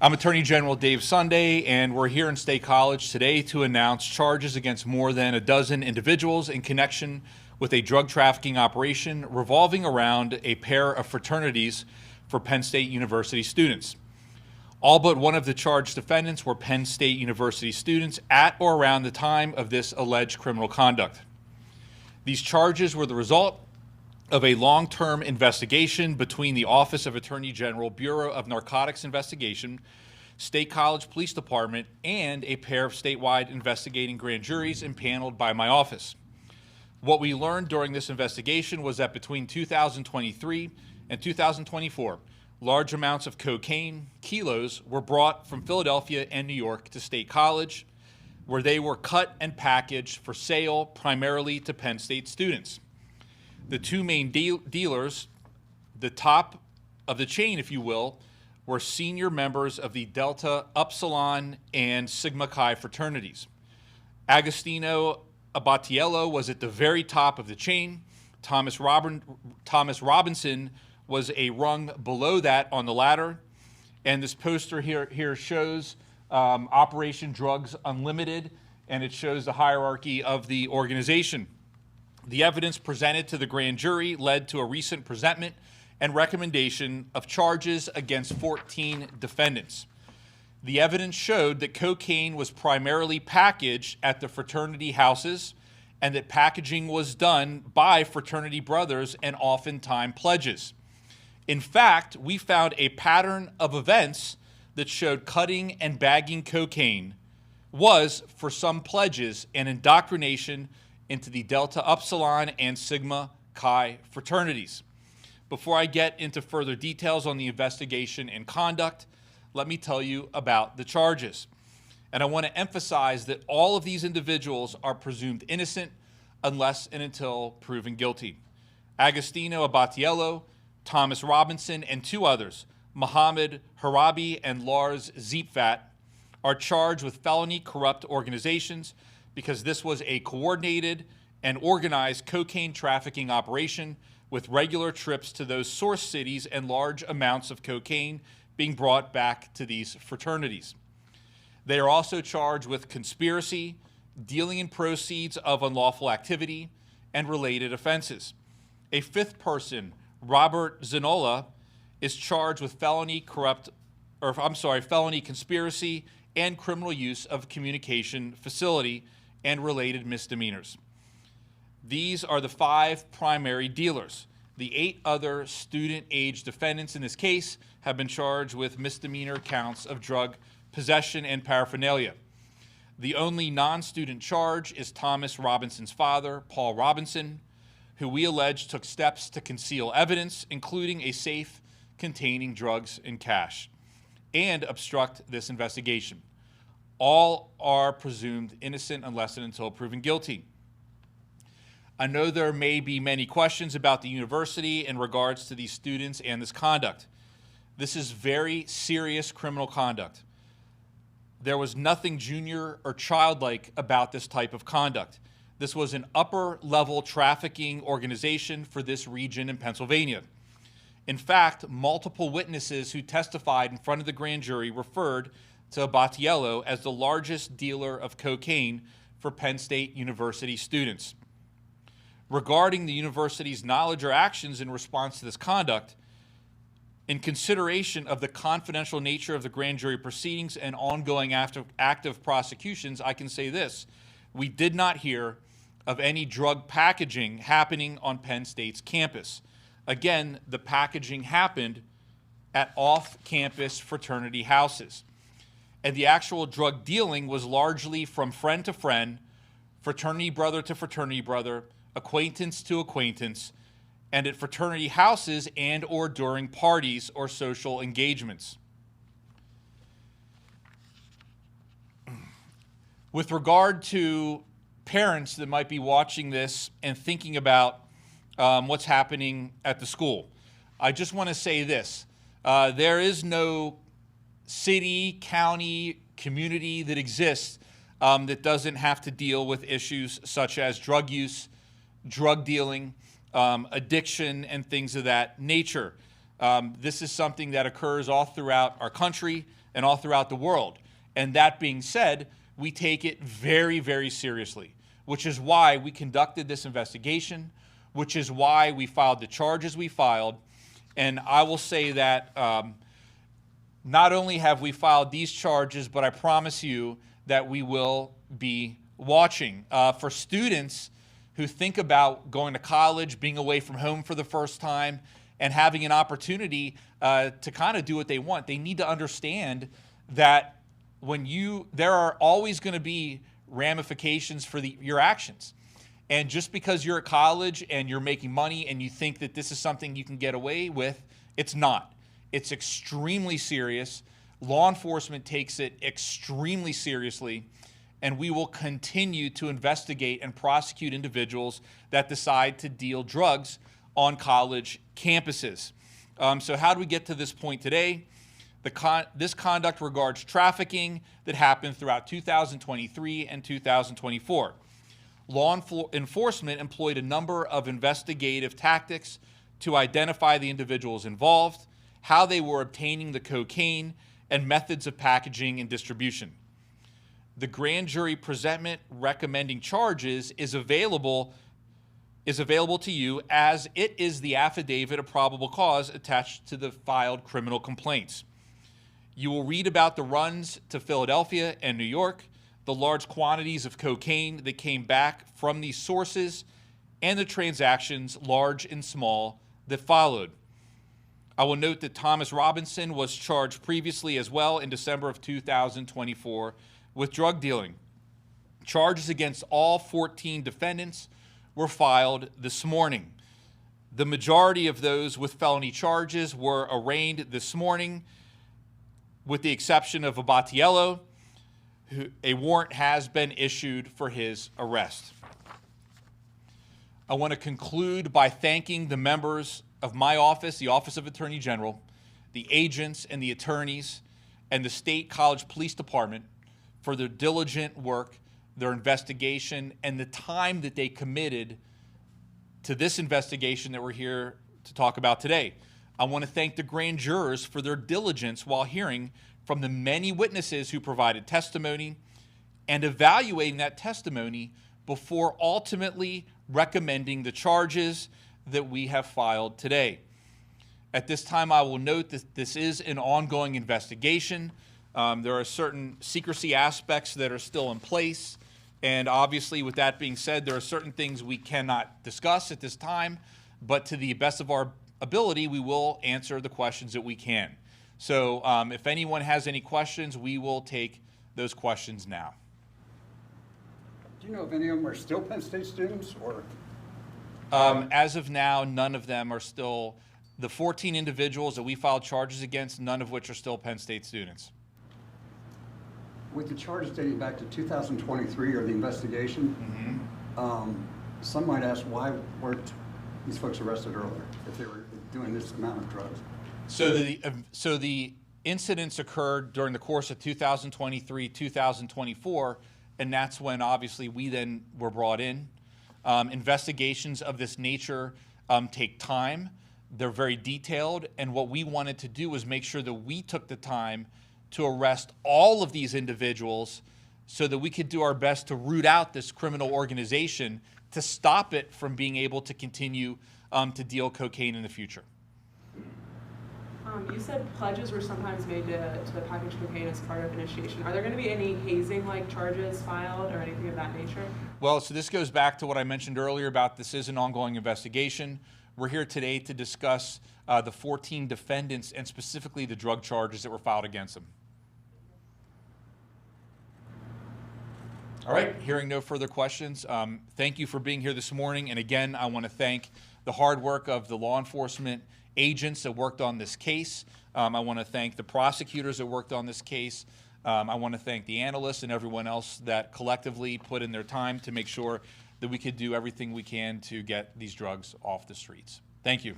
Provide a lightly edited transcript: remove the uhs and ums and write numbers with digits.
I'm Attorney General Dave Sunday, and we're here in State College today to announce charges against more than a dozen individuals in connection with a drug trafficking operation revolving around a pair of fraternities for Penn State University students. All but one of the charged defendants were Penn State University students at or around the time of this alleged criminal conduct. These charges were the result of a long-term investigation between the Office of Attorney General, Bureau of Narcotics Investigation, State College Police Department, and a pair of statewide investigating grand juries impaneled by my office. What we learned during this investigation was that between 2023 and 2024, large amounts of cocaine, kilos, were brought from Philadelphia and New York to State College, where they were cut and packaged for sale primarily to Penn State students. The two main dealers, the top of the chain, if you will, were senior members of the Delta, Upsilon, and Sigma Chi fraternities. Agostino Abatiello was at the very top of the chain. Thomas Robinson was a rung below that on the ladder. And this poster here shows Operation Drugs Unlimited, and it shows the hierarchy of the organization. The evidence presented to the grand jury led to a recent presentment and recommendation of charges against 14 defendants. The evidence showed that cocaine was primarily packaged at the fraternity houses and that packaging was done by fraternity brothers and oftentimes pledges. In fact, we found a pattern of events that showed cutting and bagging cocaine was, for some pledges, an indoctrination into the Delta, Upsilon, and Sigma Chi fraternities. Before I get into further details on the investigation and conduct, let me tell you about the charges. And I want to emphasize that all of these individuals are presumed innocent unless and until proven guilty. Agostino Abatiello, Thomas Robinson, and two others, Mohammed Harabi and Lars Ziepfat, are charged with felony corrupt organizations because this was a coordinated and organized cocaine trafficking operation with regular trips to those source cities and large amounts of cocaine being brought back to these fraternities. They are also charged with conspiracy, dealing in proceeds of unlawful activity, and related offenses. A fifth person, Robert Zanola, is charged with felony conspiracy and criminal use of communication facility and related misdemeanors. These are the 5 primary dealers. The 8 other student-age defendants in this case have been charged with misdemeanor counts of drug possession and paraphernalia. The only non-student charge is Thomas Robinson's father, Paul Robinson, who we allege took steps to conceal evidence, including a safe containing drugs and cash, and obstruct this investigation. All are presumed innocent unless and until proven guilty. I know there may be many questions about the university in regards to these students and this conduct. This is very serious criminal conduct. There was nothing junior or childlike about this type of conduct. This was an upper-level trafficking organization for this region in Pennsylvania. In fact, multiple witnesses who testified in front of the grand jury referred to Abatiello as the largest dealer of cocaine for Penn State University students. Regarding the university's knowledge or actions in response to this conduct, in consideration of the confidential nature of the grand jury proceedings and ongoing active prosecutions, I can say this: we did not hear of any drug packaging happening on Penn State's campus. Again, the packaging happened at off-campus fraternity houses. And the actual drug dealing was largely from friend to friend, fraternity brother to fraternity brother, acquaintance to acquaintance, and at fraternity houses and or during parties or social engagements. With regard to parents that might be watching this and thinking about what's happening at the school, I just want to say this. There is no city, county, community that exists that doesn't have to deal with issues such as drug use, drug dealing, addiction, and things of that nature. This is something that occurs all throughout our country and all throughout the world. And that being said, we take it very, very seriously, which is why we conducted this investigation, which is why we filed the charges we filed. And I will say that not only have we filed these charges, but I promise you that we will be watching. For students who think about going to college, being away from home for the first time, and having an opportunity to kind of do what they want, they need to understand that there are always going to be ramifications for your actions. And just because you're at college and you're making money and you think that this is something you can get away with, it's not. It's extremely serious. Law enforcement takes it extremely seriously, and we will continue to investigate and prosecute individuals that decide to deal drugs on college campuses. So how do we get to this point today? This conduct regards trafficking that happened throughout 2023 and 2024. Law enforcement employed a number of investigative tactics to identify the individuals involved, how they were obtaining the cocaine, and methods of packaging and distribution. The grand jury presentment recommending charges is available to you, as it is the affidavit of probable cause attached to the filed criminal complaints. You will read about the runs to Philadelphia and New York, the large quantities of cocaine that came back from these sources, and the transactions, large and small, that followed. I will note that Thomas Robinson was charged previously as well in December of 2024 with drug dealing. Charges against all 14 defendants were filed this morning. The majority of those with felony charges were arraigned this morning, with the exception of Abatiello. A warrant has been issued for his arrest. I want to conclude by thanking the members of my office, the Office of Attorney General, the agents and the attorneys, and the State College Police Department for their diligent work, their investigation, and the time that they committed to this investigation that we're here to talk about today. I want to thank the grand jurors for their diligence while hearing from the many witnesses who provided testimony and evaluating that testimony before ultimately recommending the charges that we have filed today. At this time, I will note that this is an ongoing investigation. There are certain secrecy aspects that are still in place. And obviously, with that being said, there are certain things we cannot discuss at this time, but to the best of our ability, we will answer the questions that we can. So if anyone has any questions, we will take those questions now. Do you know if any of them are still Penn State students, or? As of now, none of them are still, the 14 individuals that we filed charges against, none of which are still Penn State students. With the charges dating back to 2023 or the investigation, some might ask, why weren't these folks arrested earlier if they were doing this amount of drugs? So the incidents occurred during the course of 2023, 2024, and that's when obviously we then were brought in. Investigations of this nature take time. They're very detailed, and what we wanted to do was make sure that we took the time to arrest all of these individuals so that we could do our best to root out this criminal organization to stop it from being able to continue to deal cocaine in the future. You said pledges were sometimes made to package cocaine as part of initiation. Are there going to be any hazing-like charges filed or anything of that nature? Well, so this goes back to what I mentioned earlier about this is an ongoing investigation. We're here today to discuss the 14 defendants and specifically the drug charges that were filed against them. All right, hearing no further questions, thank you for being here this morning. And again, I want to thank the hard work of the law enforcement agents that worked on this case. I want to thank the prosecutors that worked on this case. I want to thank the analysts and everyone else that collectively put in their time to make sure that we could do everything we can to get these drugs off the streets. Thank you.